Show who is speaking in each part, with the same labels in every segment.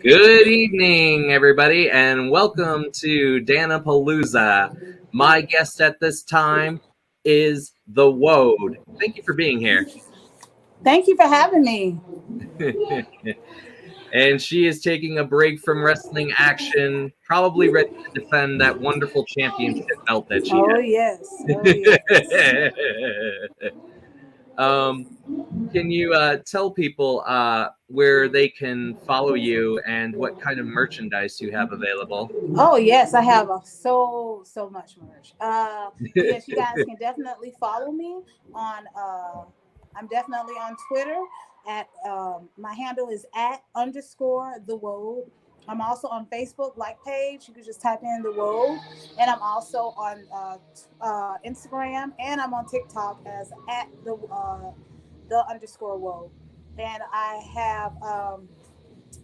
Speaker 1: Good evening, everybody, and welcome to Dan-A-Plooza. My guest at this time is the WOAD. Thank you for being here.
Speaker 2: Thank you for having me.
Speaker 1: And she is taking a break from wrestling action, probably ready to defend that wonderful championship belt that she
Speaker 2: Oh,
Speaker 1: has.
Speaker 2: yes. Oh, yes.
Speaker 1: Can you tell people where they can follow you and what kind of merchandise you have available?
Speaker 2: Oh, yes. I have so much merch. Yes, you guys can definitely follow me on, I'm definitely on Twitter at, my handle is @_ the WOAD. I'm also on Facebook, page. You can just type in the WOAD. And I'm also on Instagram, and I'm on TikTok as @the _WOAD. And I have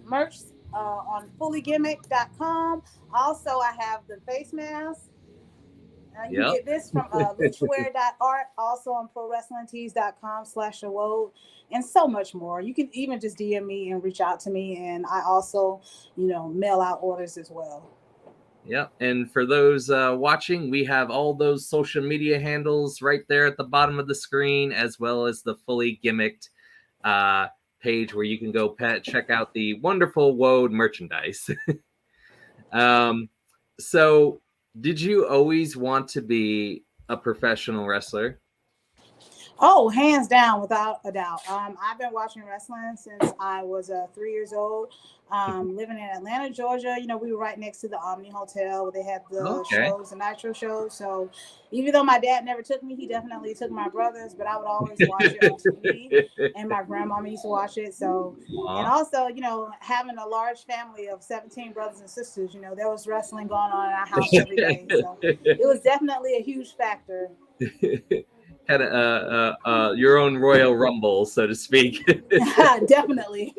Speaker 2: merch on fullygimmick.com. Also, I have the face mask. You can get this from luchaware.art, also on prowrestlingtees.com/awode, and so much more. You can even just DM me and reach out to me, and I also, mail out orders as well.
Speaker 1: Yep. And for those watching, we have all those social media handles right there at the bottom of the screen, as well as the fully gimmicked page where you can go check out the wonderful WOAD merchandise. So did you always want to be a professional wrestler?
Speaker 2: Oh, hands down, without a doubt. I've been watching wrestling since I was 3 years old. Living in Atlanta, Georgia. We were right next to the Omni Hotel where they had the shows, the Nitro shows. So even though my dad never took me, he definitely took my brothers. But I would always watch it on TV, and my grandmama used to watch it. So, and also, having a large family of 17 brothers and sisters, there was wrestling going on in our house every day. So it was definitely a huge factor.
Speaker 1: Had your own Royal Rumble, so to speak.
Speaker 2: Definitely.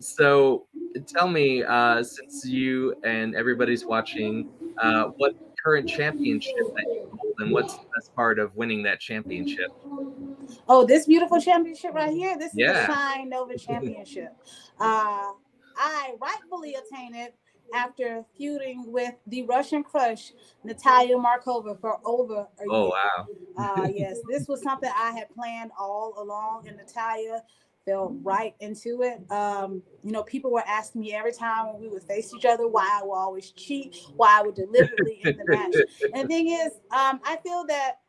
Speaker 1: So tell me, since you and everybody's watching, what current championship that you hold, and what's the best part of winning that championship?
Speaker 2: Oh, this beautiful championship right here. This is the
Speaker 1: Yeah.
Speaker 2: Shine Nova Championship. I rightfully attained it after feuding with the Russian Crush, Natalia Markova, for over a year.
Speaker 1: Oh, wow.
Speaker 2: Yes, this was something I had planned all along, and Natalia fell right into it. People were asking me every time when we would face each other why I would always cheat, why I would deliberately end the match. And the thing is, I feel that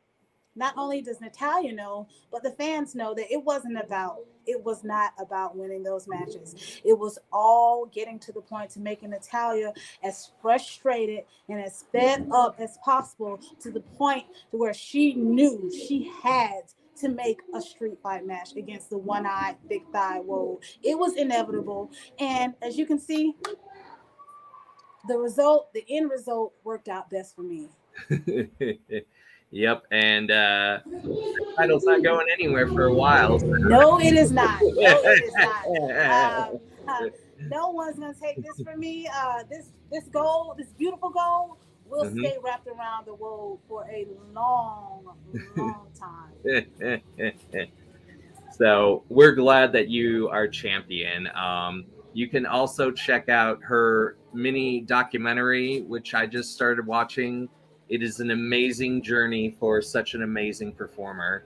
Speaker 2: not only does Natalia know, but the fans know that it was not about winning those matches. It was all getting to the point to making Natalia as frustrated and as fed up as possible, to the point to where she knew she had to make a street fight match against the one-eyed, big-thigh WOAD. It was inevitable. And as you can see, the end result worked out best for me.
Speaker 1: Yep, and the title's not going anywhere for a while. So.
Speaker 2: No, it is not. No, it is not. No one's gonna take this from me. This gold, this beautiful gold, will stay wrapped around the world for a long time.
Speaker 1: So we're glad that you are champion. You can also check out her mini documentary, which I just started watching. It is an amazing journey for such an amazing performer.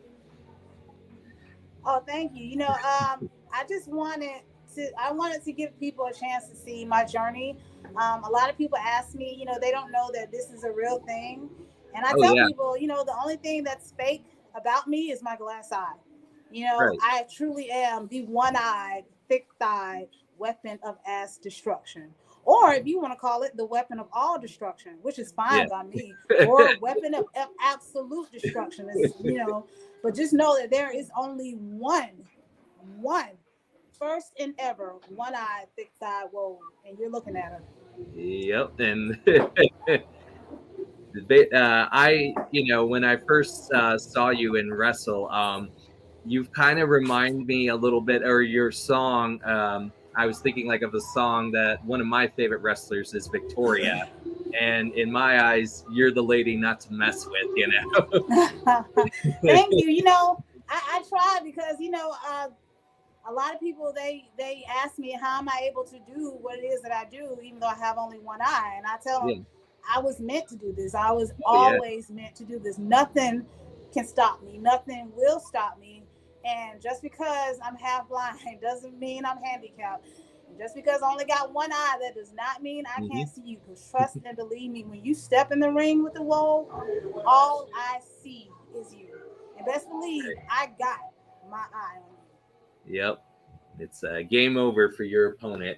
Speaker 2: Oh, thank you. I wanted to give people a chance to see my journey. A lot of people ask me, they don't know that this is a real thing. And I tell people, the only thing that's fake about me is my glass eye. Right. I truly am the one-eyed, thick-thighed weapon of ass destruction. Or if you want to call it the weapon of all destruction, which is fine by me, or weapon of absolute destruction, but just know that there is only one, first and ever, one-eyed, thick-thighed WOAD, and you're looking at her.
Speaker 1: Yep, and when I first saw you in wrestle, you've kind of remind me a little bit, or your song. I was thinking of a song that one of my favorite wrestlers is Victoria. And in my eyes, you're the lady not to mess with,
Speaker 2: Thank you. I try because, a lot of people they ask me how am I able to do what it is that I do, even though I have only one eye, and I tell them
Speaker 1: Yeah.
Speaker 2: I was meant to do this. I was
Speaker 1: Oh yeah.
Speaker 2: always meant to do this. Nothing can stop me. Nothing will stop me. And just because I'm half blind doesn't mean I'm handicapped. And just because I only got one eye, that does not mean I
Speaker 1: Hmm.
Speaker 2: can't see you. Because trust and believe me, when you step in the ring with the WOAD, all I see is you. And best believe I got my eye on
Speaker 1: Yep. It's game over for your opponent.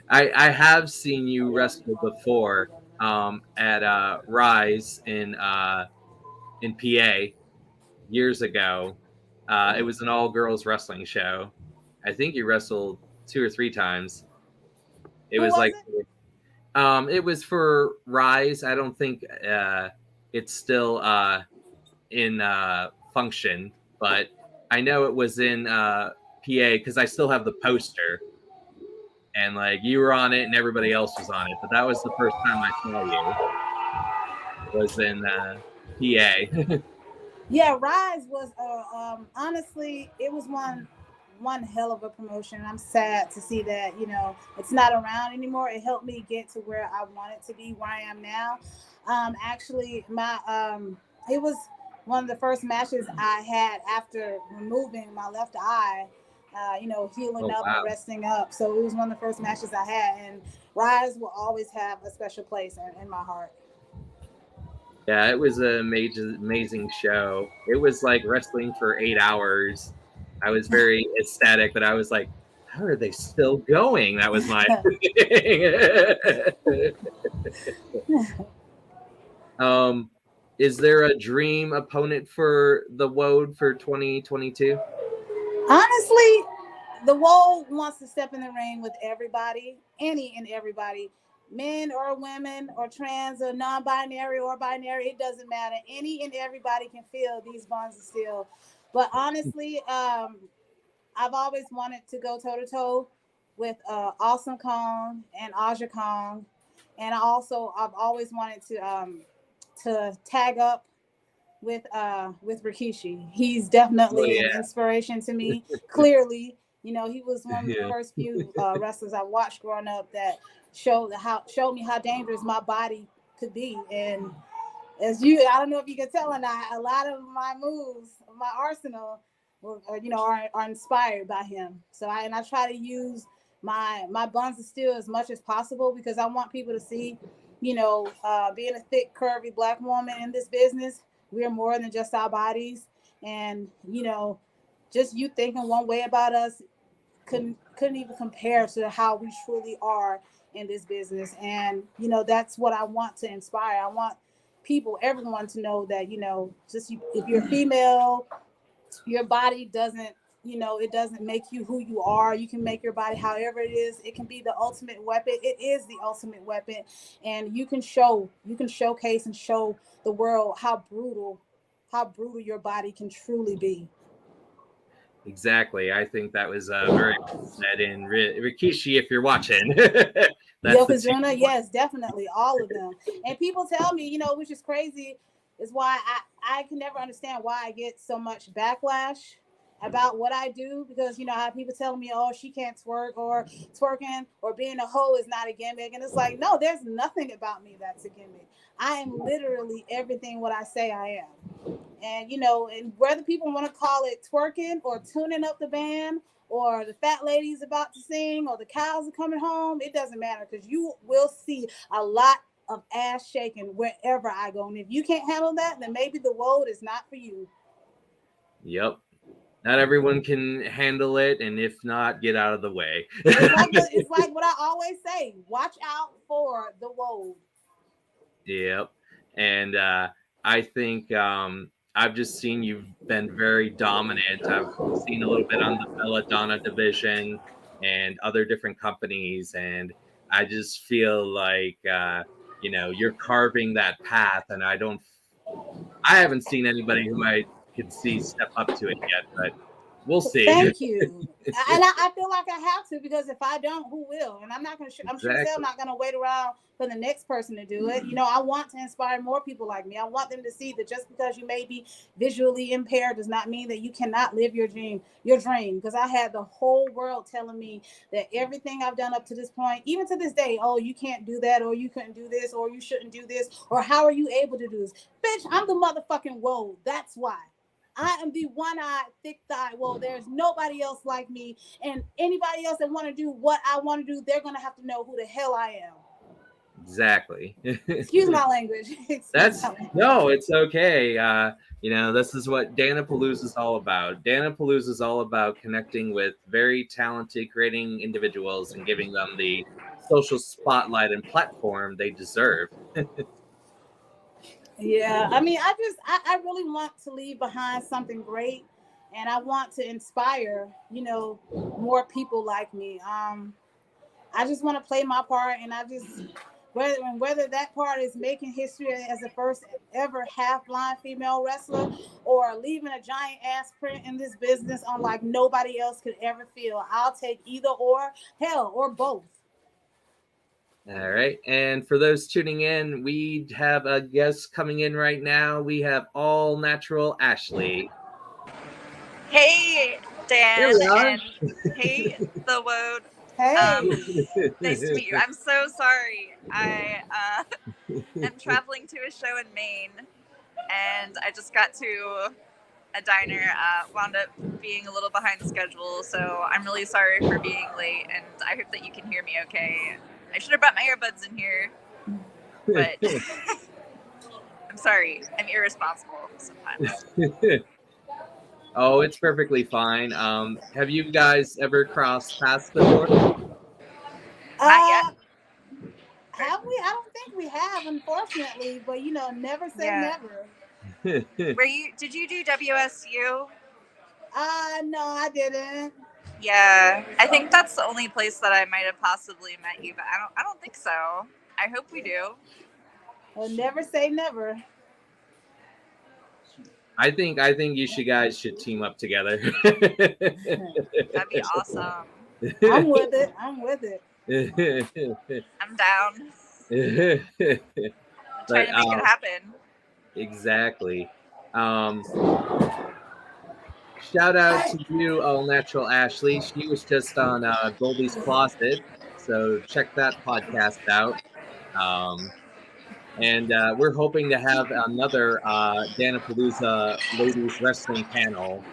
Speaker 1: I have seen you wrestle before at Rise in PA years ago. It was an all girls wrestling show. I think you wrestled 2 or 3 times. It
Speaker 2: you. Who
Speaker 1: was
Speaker 2: was
Speaker 1: like
Speaker 2: it?
Speaker 1: it was for Rise. I don't think it's still in function, but I know it was in PA because I still have the poster, and like you were on it and everybody else was on it. But that was the first time I saw you was in PA.
Speaker 2: Yeah, Rise was honestly it was one hell of a promotion. I'm sad to see that it's not around anymore. It helped me get to where I wanted to be, where I am now. Actually, my it was one of the first matches I had after removing my left eye. Healing
Speaker 1: Oh
Speaker 2: up and
Speaker 1: wow.
Speaker 2: resting up. So it was one of the first matches I had, and Rise will always have a special place in my heart.
Speaker 1: Yeah, it was a amazing show. It was like wrestling for 8 hours. I was very ecstatic, but I was like, how are they still going? That was my thing. um, is there a dream opponent for the WOAD for 2022?
Speaker 2: Honestly, the WOAD wants to step in the ring with everybody, any and everybody, men or women or trans or non-binary or binary. It doesn't matter. Any and everybody can feel these bonds of steel. But honestly, I've always wanted to go toe to toe with Awesome Kong and Aja Kong, and I've always wanted to tag up with Rikishi. He's
Speaker 1: Oh
Speaker 2: definitely an
Speaker 1: yeah,
Speaker 2: inspiration to me. Clearly, he was one of the
Speaker 1: yeah,
Speaker 2: first few wrestlers I watched growing up that showed me how dangerous my body could be. And I don't know if you can tell or not, a lot of my moves, my arsenal, are inspired by him. So I try to use my buns of steel as much as possible because I want people to see, being a thick, curvy black woman in this business, we are more than just our bodies, and just you thinking one way about us couldn't even compare to how we truly are in this business. And that's what I want to inspire. I want people, everyone, to know that if you're female, your body doesn't it doesn't make you who you are. You can make your body however it is. It can be the ultimate weapon. It is the ultimate weapon, and you can showcase and show the world how brutal your body can truly be.
Speaker 1: exactly. I think that was very well said. And Rikishi, if you're watching, that's the two.
Speaker 2: Yokozuna, yes, definitely, all of them. And people tell me, which is crazy, is why I can never understand why I get so much backlash about what I do, because how people tell me, oh, she can't twerk, or twerking or being a hoe is not a gimmick, and it's like, no, there's nothing about me that's a gimmick. I am literally everything what I say I am. And and whether people want to call it twerking or tuning up the band or the fat lady's about to sing or the cows are coming home, it doesn't matter, because you will see a lot of ass shaking wherever I go. And if you can't handle that, then maybe the WOAD is not for you.
Speaker 1: Yep. Not everyone can handle it, and if not, get out of the way.
Speaker 2: It's like what I always say: watch out for the WOAD.
Speaker 1: Yep. And I think I've just seen you've been very dominant. I've seen a little bit on the Belladonna division and other different companies, and I just feel like you're carving that path. And I haven't seen anybody who I could see step up to it yet, but We'll see.
Speaker 2: Thank you. And I feel like I have to, because if I don't, who will? And I'm not going to, I'm sure as hell
Speaker 1: Exactly.
Speaker 2: not going to wait around for the next person to do it. You know, I want to inspire more people like me. I want them to see that just because you may be visually impaired does not mean that you cannot live your dream, your dream. Because I had the whole world telling me that everything I've done up to this point, even to this day, oh, you can't do that, or you couldn't do this, or you shouldn't do this, or how are you able to do this? Bitch, I'm the motherfucking WOAD. That's why. I am the one-eyed, thick-thighed. Well, there's nobody else like me, and anybody else that want to do what I want to do, they're gonna have to know who the hell I am.
Speaker 1: Exactly.
Speaker 2: Excuse my language. Excuse
Speaker 1: That's
Speaker 2: my language.
Speaker 1: no, it's okay. This is what Dan-A-Plooza is all about. Dan-A-Plooza is all about connecting with very talented, creating individuals and giving them the social spotlight and platform they deserve.
Speaker 2: Yeah, I mean, I really want to leave behind something great, and I want to inspire, more people like me. I just want to play my part, and I just whether that part is making history as the first ever half blind female wrestler, or leaving a giant ass print in this business unlike nobody else could ever feel. I'll take either, or hell, or both.
Speaker 1: All right. And for those tuning in, we have a guest coming in right now. We have All Natural Ashley.
Speaker 3: Hey,
Speaker 1: Here
Speaker 3: Dan,
Speaker 1: we are.
Speaker 3: and hey, the WOAD.
Speaker 2: Hey.
Speaker 3: Nice to meet you. I'm so sorry. I am traveling to a show in Maine, and I just got to a diner. Wound up being a little behind schedule, so I'm really sorry for being late, and I hope that you can hear me okay. I should have brought my earbuds in here, but I'm sorry. I'm irresponsible sometimes.
Speaker 1: Oh, it's perfectly fine. Have you guys ever crossed paths before?
Speaker 3: Not yet.
Speaker 2: uh have we? I don't think we have, unfortunately, but never say
Speaker 3: Yeah.
Speaker 2: never.
Speaker 3: Did you do WSU?
Speaker 2: No, I didn't.
Speaker 3: Yeah, I think that's the only place that I might have possibly met you, but I don't think so. I hope we do.
Speaker 2: Well, never say never.
Speaker 1: I think you guys should team up together.
Speaker 3: That'd be awesome.
Speaker 2: I'm with it. I'm with it.
Speaker 3: I'm down. I'm trying
Speaker 1: But
Speaker 3: to make it happen.
Speaker 1: exactly. Um, Shout out to you, All Natural Ashley. She was just on Goldie's Closet, so check that podcast out. Um, and we're hoping to have another Dan-A-Plooza ladies wrestling panel,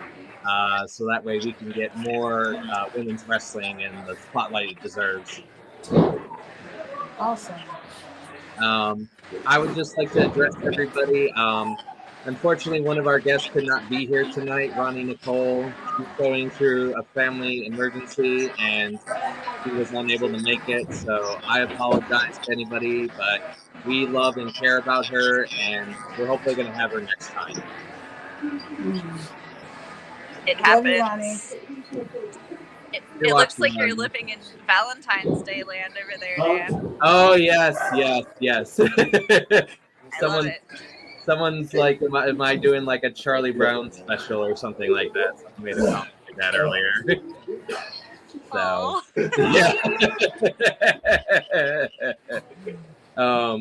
Speaker 1: so that way we can get more women's wrestling and the spotlight it deserves.
Speaker 2: Awesome.
Speaker 1: I would just like to address everybody. Unfortunately, one of our guests could not be here tonight, Ronnie Nicole. She's going through a family emergency and she was unable to make it. So I apologize to anybody, but we love and care about her, and we're hopefully going to have her next time.
Speaker 3: It
Speaker 2: Love you, Ronnie.
Speaker 3: happens. It looks like you're living in Valentine's Day land over there, Dan.
Speaker 1: Oh, yes, yes, yes.
Speaker 3: I love it.
Speaker 1: Someone's like, am I doing like a Charlie Brown special or something like that? Someone made a comment like that earlier. So, yeah.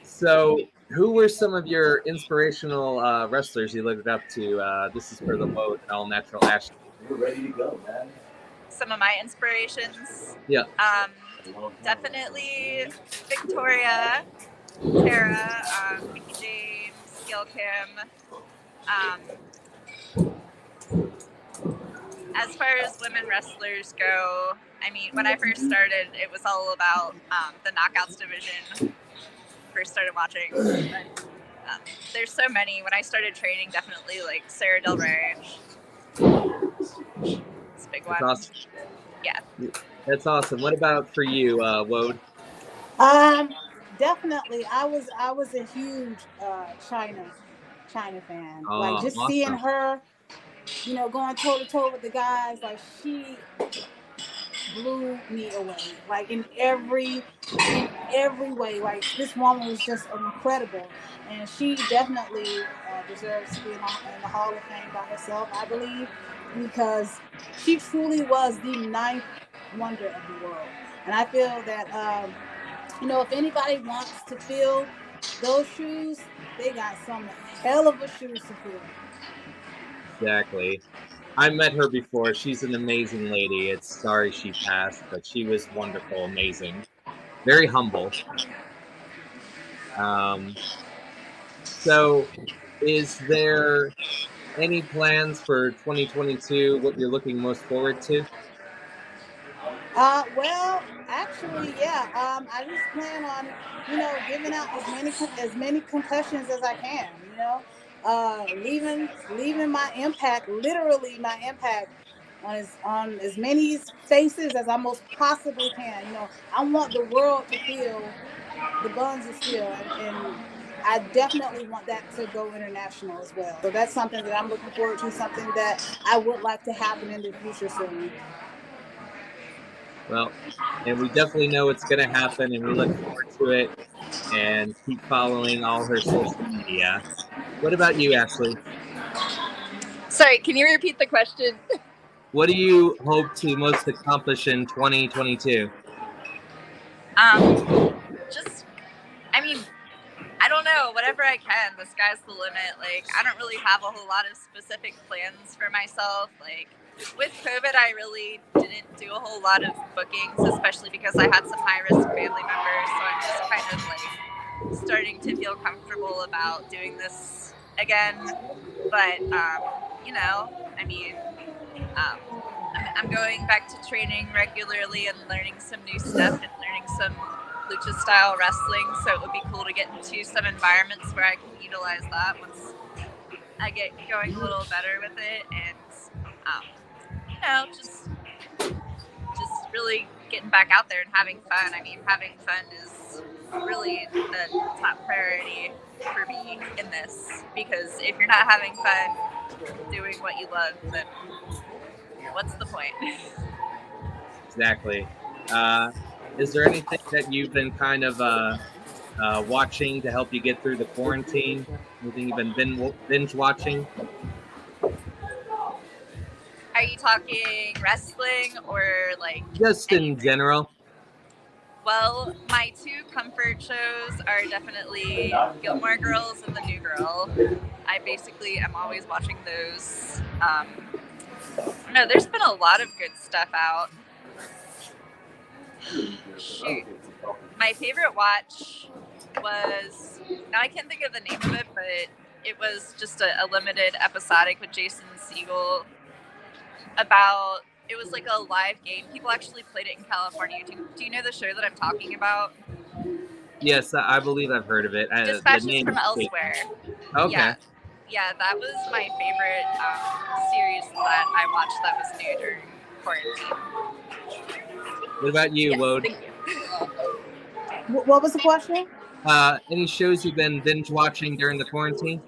Speaker 1: So who were some of your inspirational wrestlers you looked up to? This is for the WOAD and All Natural Ashley.
Speaker 4: We're ready to go, man.
Speaker 3: Some of my inspirations.
Speaker 1: Yeah.
Speaker 3: Definitely Victoria, Tara, Mickey James, Gil Kim. As far as women wrestlers go, I mean, when I first started, it was all about the knockouts division. First started watching. But, there's so many. When I started training, definitely like Sarah Del Rey. It's a big one.
Speaker 1: Awesome.
Speaker 3: Yeah.
Speaker 1: That's awesome. What about for you, WOAD?
Speaker 2: Definitely. I was a huge China fan. Like just
Speaker 1: Awesome.
Speaker 2: seeing her, going toe to toe with the guys, like she blew me away. Like in every way. Like this woman was just incredible, and she definitely deserves to be in the Hall of Fame by herself, I believe. because she truly was the ninth wonder of the world. And I feel that, if anybody wants to fill those shoes, they got some hell of a shoes to fill.
Speaker 1: Exactly. I met her before. She's an amazing lady. It's sorry she passed, but she was wonderful, amazing, very humble. Um, so, is there any plans for 2022? What you're looking most forward to?
Speaker 2: Well, actually, yeah. I just plan on, giving out as many concussions as I can. Leaving my impact, literally my impact, on as many faces as I most possibly can. I want the world to feel the Buns of Steel, and I definitely want that to go international as well. So that's something that I'm looking forward to. Something that I would like to happen in the future soon.
Speaker 1: Well, and we definitely know it's going to happen, and we look forward to it and keep following all her social media. What about you, Ashley?
Speaker 3: Sorry, can you repeat the question?
Speaker 1: What do you hope to most accomplish in 2022?
Speaker 3: Just, I mean, I don't know, whatever I can. The sky's the limit. Like, I don't really have a whole lot of specific plans for myself. Like, with COVID, I really didn't do a whole lot of bookings, especially because I had some high-risk family members. So I'm just kind of like starting to feel comfortable about doing this again. But, I mean, I'm going back to training regularly and learning some new stuff and learning some lucha style wrestling. So it would be cool to get into some environments where I can utilize that once I get going a little better with it, and just really getting back out there and having fun. I mean, having fun is really the top priority for me in this, because if you're not having fun doing what you love, then what's the point?
Speaker 1: Exactly. Is there anything that you've been kind of watching to help you get through the quarantine? Anything you've been binge watching?
Speaker 3: Are you talking wrestling or like
Speaker 1: Just in
Speaker 3: anything?
Speaker 1: general.
Speaker 3: Well, my two comfort shows are definitely Gilmore Girls and The New Girl. I basically am always watching those. No, there's been a lot of good stuff out. Shoot. My favorite watch was, now I can't think of the name of it, but it was just a limited episodic with Jason Segel about, it was like a live game. People actually played it in California. Do you know the show that I'm talking about?
Speaker 1: Yes, I believe I've heard of it. The
Speaker 3: Dispatches
Speaker 1: name
Speaker 3: from Elsewhere.
Speaker 1: Okay.
Speaker 3: Yeah, that was my favorite series that I watched that was new during quarantine.
Speaker 1: What about you,
Speaker 3: Yes,
Speaker 1: WOAD?
Speaker 3: thank you.
Speaker 2: What was the question?
Speaker 1: Any shows you've been binge watching during the quarantine?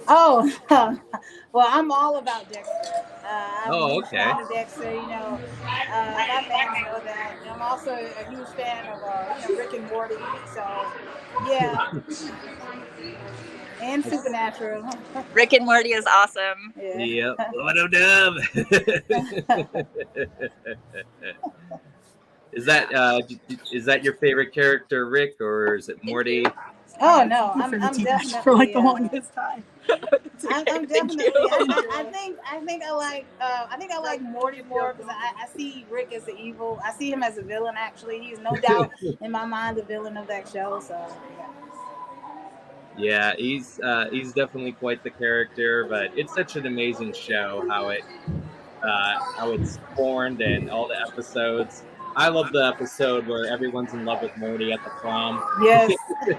Speaker 2: Oh, well, I'm all about Dexter. I'm a huge
Speaker 1: Okay.
Speaker 2: fan of Dexter. My fans know that. And I'm also a huge fan of, Rick and Morty. So, yeah. And Supernatural.
Speaker 3: Rick and Morty is awesome.
Speaker 2: Yeah.
Speaker 1: Yep. What a dub. Is that your favorite character, Rick, or is it Morty?
Speaker 2: Oh no, I'm definitely
Speaker 4: for like the longest time.
Speaker 2: I'm definitely. I think I like Morty more because I see Rick as the evil. I see him as a villain. Actually, he's no doubt in my mind the villain of that show. So
Speaker 1: Yeah, he's definitely quite the character, but it's such an amazing show how it's formed and all the episodes. I love the episode where everyone's in love with Morty at the prom.
Speaker 2: Yes.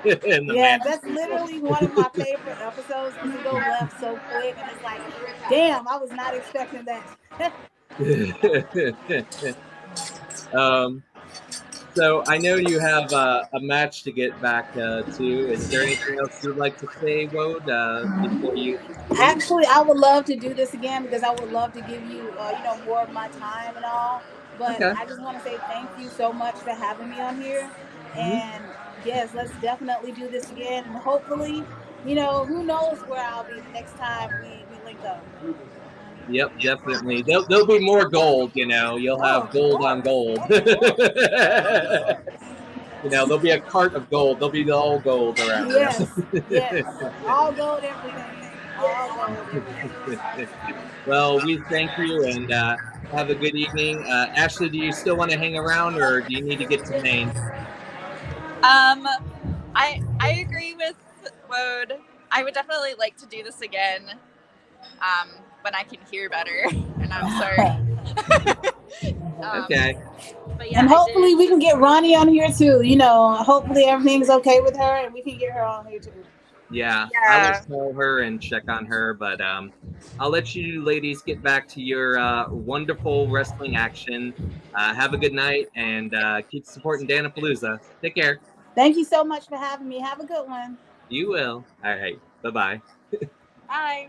Speaker 1: Yeah,
Speaker 2: that's literally one of my favorite episodes because it goes left so quick and it's like, damn, I was not expecting that.
Speaker 1: So I know you have a match to get back to. Is there anything else you'd like to say, WOAD, before you leave?
Speaker 2: Actually, I would love to do this again because I would love to give you, more of my time and all. But
Speaker 1: Okay.
Speaker 2: I just want to say thank you so much for having me on here. And yes, let's definitely do this again. And hopefully, who knows where I'll be the next time we link up.
Speaker 1: Yep, definitely. There'll be more gold, you know. You'll
Speaker 2: Oh,
Speaker 1: have gold on
Speaker 2: of
Speaker 1: gold.
Speaker 2: course,
Speaker 1: You know, there'll be a cart of gold. There'll be all gold around you.
Speaker 2: yes, yes. All gold, everything. All gold, everything.
Speaker 1: Well, we thank you and have a good evening. Ashley, do you still want to hang around or do you need to get to Maine?
Speaker 3: Um, I agree with WOAD. I would definitely like to do this again when I can hear better. And I'm sorry.
Speaker 1: Okay.
Speaker 3: But yeah,
Speaker 2: And
Speaker 3: I
Speaker 2: hopefully
Speaker 3: did
Speaker 2: we can
Speaker 3: just
Speaker 2: get Ronnie on here too. You know, hopefully everything's okay with her and we can get her on here too.
Speaker 1: Yeah, I will
Speaker 3: yeah.
Speaker 1: call her and check on her, but I'll let you ladies get back to your wonderful wrestling action. Have a good night and keep supporting Dan-A-Plooza. Take care.
Speaker 2: Thank you so much for having me. Have a good one.
Speaker 1: You will. All right. Bye-bye.
Speaker 3: Bye.